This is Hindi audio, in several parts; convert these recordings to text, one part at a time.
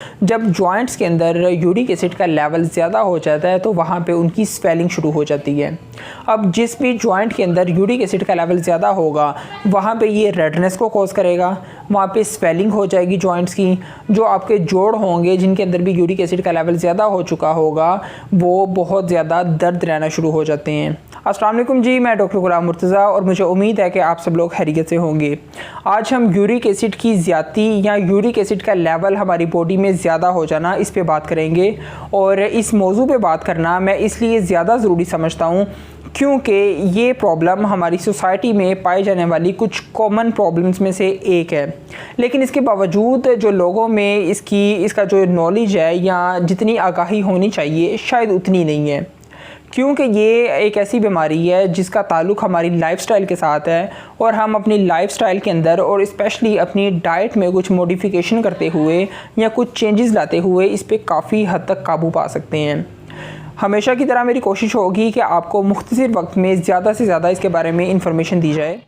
जब जॉइंट्स के अंदर यूरिक एसिड का लेवल ज़्यादा हो जाता है तो वहाँ पे उनकी स्वेलिंग शुरू हो जाती है। अब जिस भी जॉइंट के अंदर यूरिक एसिड का लेवल ज़्यादा होगा वहाँ पे ये रेडनेस को कॉज करेगा, वहाँ पे स्वेलिंग हो जाएगी जॉइंट्स की। जो आपके जोड़ होंगे जिनके अंदर भी यूरिक एसिड का लेवल ज़्यादा हो चुका होगा वो बहुत ज़्यादा दर्द रहना शुरू हो जाते हैं। अस्सलाम वालेकुम जी, मैं डॉक्टर गुलाम मुर्तज़ा और मुझे उम्मीद है कि आप सब लोग खैरियत से होंगे। आज हम यूरिक एसिड की ज़्यादती या यूरिक एसिड का लेवल हमारी बॉडी में ज़्यादा हो जाना इस पे बात करेंगे। और इस मौजू पे बात करना मैं इसलिए ज़्यादा ज़रूरी समझता हूँ क्योंकि ये प्रॉब्लम हमारी सोसाइटी में पाई जाने वाली कुछ कॉमन प्रॉब्लम्स में से एक है। लेकिन इसके बावजूद जो लोगों में इसका जो नॉलेज है या जितनी आगाही होनी चाहिए शायद उतनी नहीं है, क्योंकि ये एक ऐसी बीमारी है जिसका ताल्लुक़ हमारी लाइफस्टाइल के साथ है। और हम अपनी लाइफस्टाइल के अंदर और स्पेशली अपनी डाइट में कुछ मॉडिफिकेशन करते हुए या कुछ चेंजेस लाते हुए इस पे काफ़ी हद तक काबू पा सकते हैं। हमेशा की तरह मेरी कोशिश होगी कि आपको मुख्तसर वक्त में ज़्यादा से ज़्यादा इसके बारे में इंफॉर्मेशन दी जाए।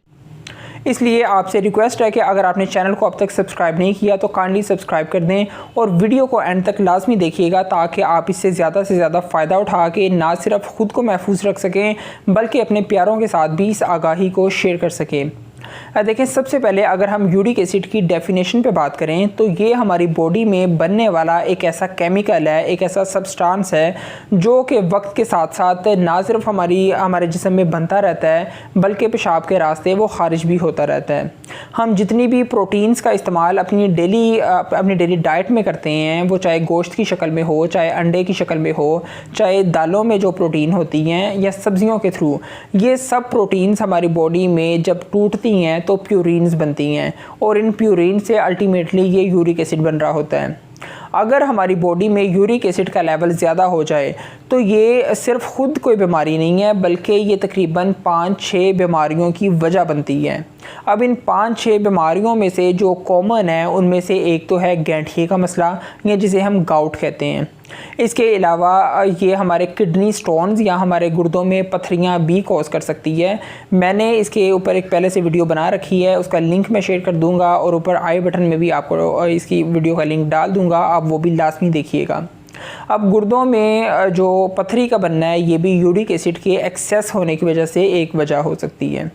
इसलिए आपसे रिक्वेस्ट है कि अगर आपने चैनल को अब तक सब्सक्राइब नहीं किया तो काइंडली सब्सक्राइब कर दें और वीडियो को एंड तक लाजमी देखिएगा ताकि आप इससे ज़्यादा फ़ायदा उठा के ना सिर्फ ख़ुद को महफूज रख सकें बल्कि अपने प्यारों के साथ भी इस आगाही को शेयर कर सकें। देखें, सबसे पहले अगर हम यूरिक एसिड की डेफिनेशन पे बात करें तो ये हमारी बॉडी में बनने वाला एक ऐसा केमिकल है, एक ऐसा सब्सटेंस है जो कि वक्त के साथ साथ ना सिर्फ हमारे जिस्म में बनता रहता है बल्कि पेशाब के रास्ते वो खारिज भी होता रहता है। हम जितनी भी प्रोटीन्स का इस्तेमाल अपनी डेली डाइट में करते हैं, वो चाहे गोश्त की शक्ल में हो, चाहे अंडे की शक्ल में हो, चाहे दालों में जो प्रोटीन होती हैं या सब्जियों के थ्रू, ये सब प्रोटीन्स हमारी बॉडी में जब टूटती हैं तो प्यूरिन्स बनती हैं और इन प्यूरिन से अल्टीमेटली ये यूरिक एसिड बन रहा होता है। अगर हमारी बॉडी में यूरिक एसिड का लेवल ज़्यादा हो जाए तो ये सिर्फ खुद कोई बीमारी नहीं है बल्कि ये तकरीबन 5-6 बीमारियों की वजह बनती है। अब इन 5-6 बीमारियों में से जो कॉमन है उनमें से एक तो है गैंठिए का मसला या जिसे हम गाउट कहते हैं। इसके अलावा ये हमारे किडनी स्टोन्स या हमारे गुर्दों में पथरियाँ भी कॉज कर सकती है। मैंने इसके ऊपर एक पहले से वीडियो बना रखी है, उसका लिंक मैं शेयर कर दूंगा और ऊपर आई बटन में भी आपको इसकी वीडियो का लिंक डाल दूंगा, आप वो भी लाजमी देखिएगा। अब गुर्दों में जो पथरी का बनना है ये भी यूरिक एसिड के एक्सेस होने की वजह से एक वजह हो सकती है।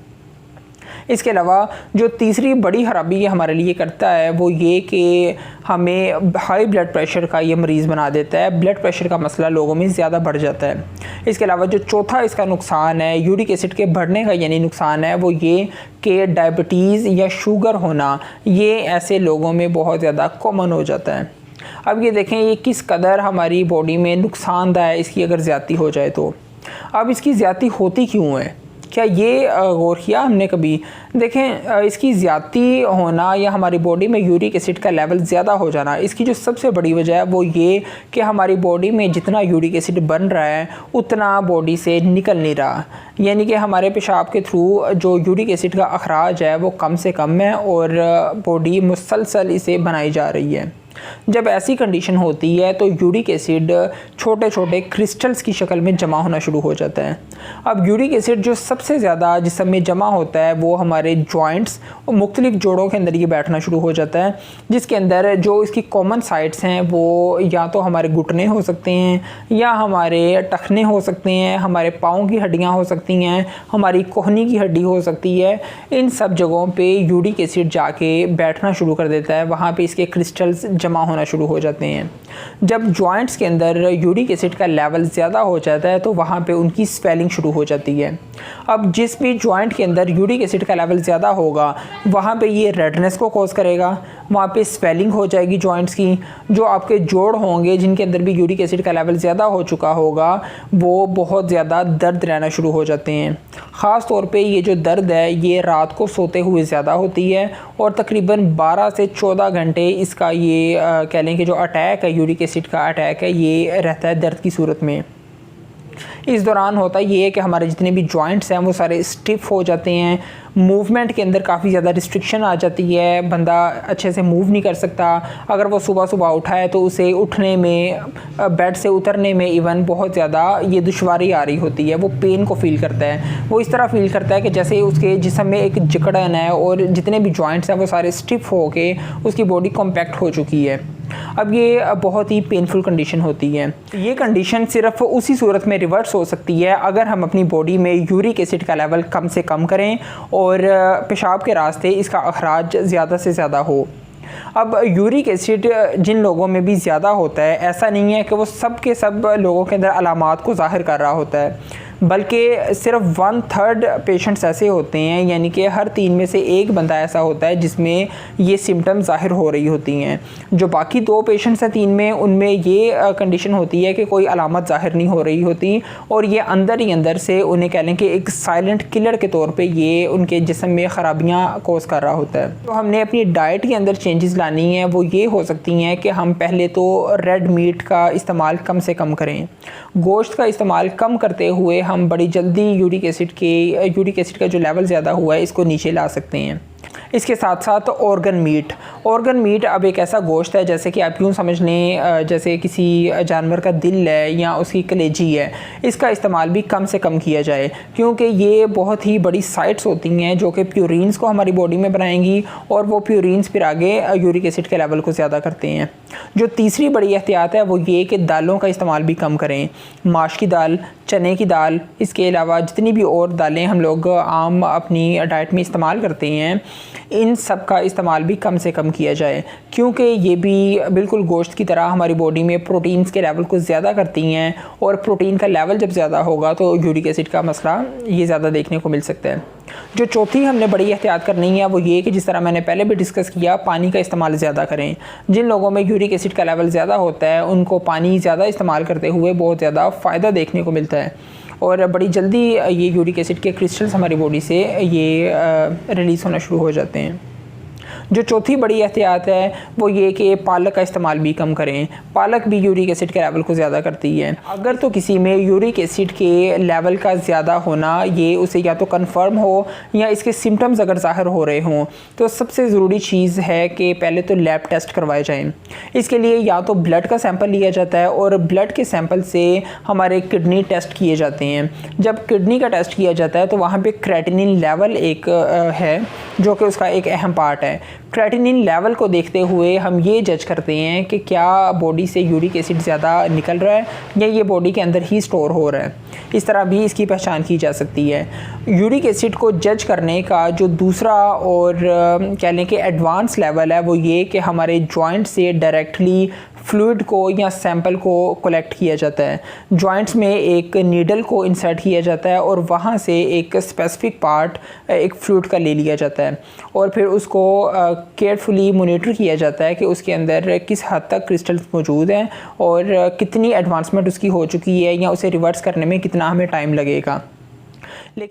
इसके अलावा जो तीसरी बड़ी खराबी ये हमारे लिए करता है वो ये कि हमें हाई ब्लड प्रेशर का ये मरीज़ बना देता है। ब्लड प्रेशर का मसला लोगों में ज़्यादा बढ़ जाता है। इसके अलावा जो चौथा इसका नुकसान है यूरिक एसिड के बढ़ने का यानी नुकसान है वो ये कि डायबिटीज़ या शुगर होना ये ऐसे लोगों में बहुत ज़्यादा कॉमन हो जाता है। अब ये देखें ये किस कदर हमारी बॉडी में नुकसानदायक है इसकी अगर ज़्यादती हो जाए तो। अब इसकी ज़्यादती होती क्यों है, क्या ये गौर किया हमने कभी? देखें, इसकी ज़्यादती होना या हमारी बॉडी में यूरिक एसिड का लेवल ज़्यादा हो जाना इसकी जो सबसे बड़ी वजह है वो ये कि हमारी बॉडी में जितना यूरिक एसिड बन रहा है उतना बॉडी से निकल नहीं रहा, यानी कि हमारे पेशाब के थ्रू जो यूरिक एसिड का अखराज है वो कम से कम है और बॉडी मुसलसल इसे बनाई जा रही है। जब ऐसी कंडीशन होती है तो यूरिक एसिड छोटे छोटे क्रिस्टल्स की शक्ल में जमा होना शुरू हो जाता है। अब यूरिक एसिड जो सबसे ज़्यादा जिस्म में जमा होता है वो हमारे जॉइंट्स और मुख्तलिफ जोड़ों के अंदर ये बैठना शुरू हो जाता है, जिसके अंदर जो इसकी कॉमन साइट्स हैं वो या तो हमारे घुटने हो सकते हैं या हमारे टखने हो सकते हैं, हमारे पाँव की हड्डियाँ हो सकती हैं, हमारी कोहनी की हड्डी हो सकती है। इन सब जगहों पर यूरिक एसिड जाके बैठना शुरू कर देता है, वहाँ पर इसके क्रिस्टल्स जमा होना शुरू हो जाते हैं। जब जॉइंट्स के अंदर यूरिक एसिड का लेवल ज़्यादा हो जाता है तो वहाँ पे उनकी स्वेलिंग शुरू हो जाती है। अब जिस भी जॉइंट के अंदर यूरिक एसिड का लेवल ज़्यादा होगा वहाँ पे ये रेडनेस को कॉज करेगा, वहाँ पे स्वेलिंग हो जाएगी जॉइंट्स की। जो आपके जोड़ होंगे जिनके अंदर भी यूरिक एसिड का लेवल ज़्यादा हो चुका होगा वो बहुत ज़्यादा दर्द रहना शुरू हो जाते हैं। ख़ास तौर पे ये जो दर्द है ये रात को सोते हुए ज़्यादा होती है और तकरीबन 12 से 14 घंटे इसका ये कह लें कि जो अटैक है यूरिक एसिड का अटैक है ये रहता है दर्द की सूरत में। इस दौरान होता ये है कि हमारे जितने भी जॉइंट्स हैं वो सारे स्टिफ हो जाते हैं, मूवमेंट के अंदर काफ़ी ज़्यादा रिस्ट्रिक्शन आ जाती है, बंदा अच्छे से मूव नहीं कर सकता। अगर वो सुबह सुबह उठा है तो उसे उठने में, बेड से उतरने में इवन बहुत ज़्यादा ये दुश्वारी आ रही होती है। वो पेन को फील करता है, वो इस तरह फील करता है कि जैसे उसके जिस्म में एक जकड़न है और जितने भी जॉइंट्स हैं वो सारे स्टिफ हो के उसकी बॉडी कॉम्पैक्ट हो चुकी है। अब ये बहुत ही पेनफुल कंडीशन होती है। ये कंडीशन सिर्फ उसी सूरत में रिवर्स हो सकती है अगर हम अपनी बॉडी में यूरिक एसिड का लेवल कम से कम करें और पेशाब के रास्ते इसका अखराज ज़्यादा से ज़्यादा हो। अब यूरिक एसिड जिन लोगों में भी ज़्यादा होता है, ऐसा नहीं है कि वो सब के सब लोगों के अंदर अलामात को ज़ाहिर कर रहा होता है, बल्कि सिर्फ 1/3 पेशेंट्स ऐसे होते हैं, यानी कि हर 3 में से एक बंदा ऐसा होता है जिसमें ये सिम्टम ज़ाहिर हो रही होती हैं। जो बाकी 2 पेशेंट्स हैं 3 में, उनमें ये कंडीशन होती है कि कोई अलामत ज़ाहिर नहीं हो रही होती और ये अंदर ही अंदर से उन्हें कह लें कि एक साइलेंट किलर के तौर पर ये उनके जिस्म में ख़राबियाँ कोस कर रहा होता है। तो हमने अपनी डाइट के अंदर चेंजेस लानी है, वो ये हो सकती हैं कि हम पहले तो रेड मीट का इस्तेमाल कम से कम करें। गोश्त का इस्तेमाल कम करते हुए हम बड़ी जल्दी यूरिक एसिड का जो लेवल ज़्यादा हुआ है इसको नीचे ला सकते हैं। इसके साथ साथ ऑर्गन मीट अब एक ऐसा गोश्त है, जैसे कि आप यूँ समझ लें जैसे किसी जानवर का दिल है या उसकी कलेजी है, इसका इस्तेमाल भी कम से कम किया जाए, क्योंकि ये बहुत ही बड़ी साइट्स होती हैं जो कि प्यूरिन्स को हमारी बॉडी में बनाएंगी और वो प्यूरिन्स फिर आगे यूरिक एसिड के लेवल को ज़्यादा करते हैं। जो तीसरी बड़ी एहतियात है वो ये कि दालों का इस्तेमाल भी कम करें। माश की दाल, चने की दाल, इसके अलावा जितनी भी और दालें हम लोग आम अपनी डाइट में इस्तेमाल करते हैं, इन सब का इस्तेमाल भी कम से कम किया जाए, क्योंकि ये भी बिल्कुल गोश्त की तरह हमारी बॉडी में प्रोटीन्स के लेवल को ज़्यादा करती हैं और प्रोटीन का लेवल जब ज़्यादा होगा तो यूरिक एसिड का मसला ये ज़्यादा देखने को मिल सकता है। जो चौथी हमने बड़ी एहतियात करनी है वो ये कि जिस तरह मैंने पहले भी डिस्कस किया, पानी का इस्तेमाल ज़्यादा करें। जिन लोगों में यूरिक एसिड का लेवल ज़्यादा होता है उनको पानी ज़्यादा इस्तेमाल करते हुए बहुत ज़्यादा फ़ायदा देखने को मिलता है और बड़ी जल्दी ये यूरिक एसिड के क्रिस्टल्स हमारी बॉडी से ये रिलीज़ होना शुरू हो जाते हैं। जो चौथी बड़ी एहतियात है वो ये कि पालक का इस्तेमाल भी कम करें। पालक भी यूरिक एसिड के लेवल को ज़्यादा करती है। अगर तो किसी में यूरिक एसिड के लेवल का ज़्यादा होना ये उसे या तो कन्फर्म हो या इसके सिम्टम्स अगर ज़ाहिर हो रहे हों, तो सबसे ज़रूरी चीज़ है कि पहले तो लैब टेस्ट करवाए जाएँ। इसके लिए या तो ब्लड का सैंपल लिया जाता है और ब्लड के सैंपल से हमारे किडनी टेस्ट किए जाते हैं। जब किडनी का टेस्ट किया जाता है तो वहाँ पर क्रेटिनिन लेवल एक है जो कि उसका एक अहम पार्ट है। क्रेटिनिन लेवल को देखते हुए हम ये जज करते हैं कि क्या बॉडी से यूरिक एसिड ज़्यादा निकल रहा है या ये बॉडी के अंदर ही स्टोर हो रहा है। इस तरह भी इसकी पहचान की जा सकती है। यूरिक एसिड को जज करने का जो दूसरा और कह लें कि एडवांस लेवल है वो ये कि हमारे जॉइंट से डायरेक्टली फ्लूइड को या सैंपल को कलेक्ट किया जाता है। जॉइंट्स में एक नीडल को इंसर्ट किया जाता है और वहाँ से एक स्पेसिफिक पार्ट एक फ्लूइड का ले लिया जाता है और फिर उसको केयरफुली मॉनिटर किया जाता है कि उसके अंदर किस हद तक क्रिस्टल्स मौजूद हैं और कितनी एडवांसमेंट उसकी हो चुकी है या उसे रिवर्स करने में कितना हमें टाइम लगेगा। लेकिन